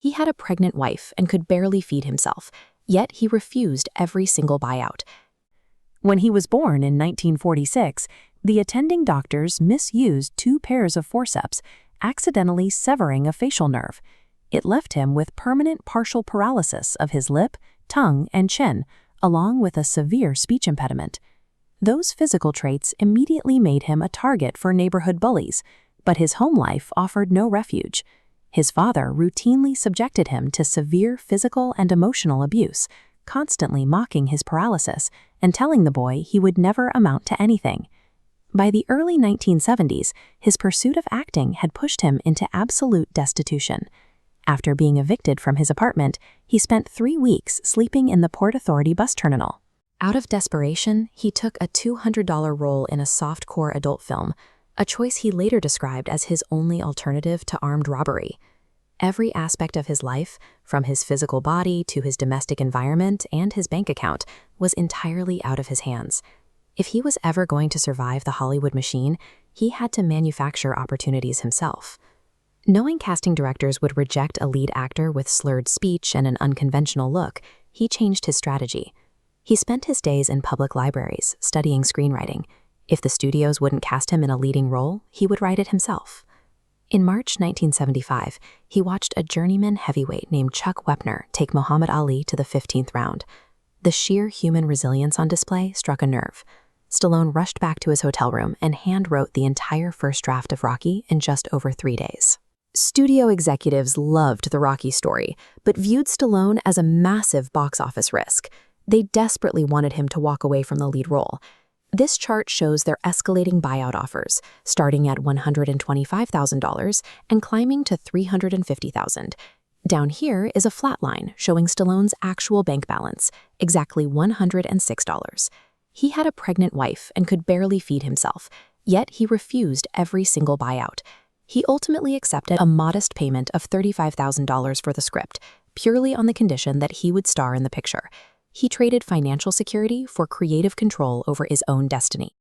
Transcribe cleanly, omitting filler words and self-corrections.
He had a pregnant wife and could barely feed himself, yet he refused every single buyout. When he was born in 1946, the attending doctors misused 2 pairs of forceps, accidentally severing a facial nerve. It left him with permanent partial paralysis of his lip, tongue, and chin, along with a severe speech impediment. Those physical traits immediately made him a target for neighborhood bullies, but his home life offered no refuge. His father routinely subjected him to severe physical and emotional abuse, constantly mocking his paralysis and telling the boy he would never amount to anything. By the early 1970s, his pursuit of acting had pushed him into absolute destitution. After being evicted from his apartment, he spent 3 weeks sleeping in the Port Authority bus terminal. Out of desperation, he took a $200 role in a soft-core adult film, a choice he later described as his only alternative to armed robbery. Every aspect of his life, from his physical body to his domestic environment and his bank account, was entirely out of his hands. If he was ever going to survive the Hollywood machine, he had to manufacture opportunities himself. Knowing casting directors would reject a lead actor with slurred speech and an unconventional look, he changed his strategy. He spent his days in public libraries, studying screenwriting. If the studios wouldn't cast him in a leading role, he would write it himself. In March 1975, he watched a journeyman heavyweight named Chuck Wepner take Muhammad Ali to the 15th round. The sheer human resilience on display struck a nerve. Stallone rushed back to his hotel room and hand-wrote the entire first draft of Rocky in just over 3 days. Studio executives loved the Rocky story, but viewed Stallone as a massive box office risk. They desperately wanted him to walk away from the lead role. This chart shows their escalating buyout offers, starting at $125,000 and climbing to $350,000. Down here is a flat line showing Stallone's actual bank balance, exactly $106. He had a pregnant wife and could barely feed himself, yet he refused every single buyout. He ultimately accepted a modest payment of $35,000 for the script, purely on the condition that he would star in the picture. He traded financial security for creative control over his own destiny.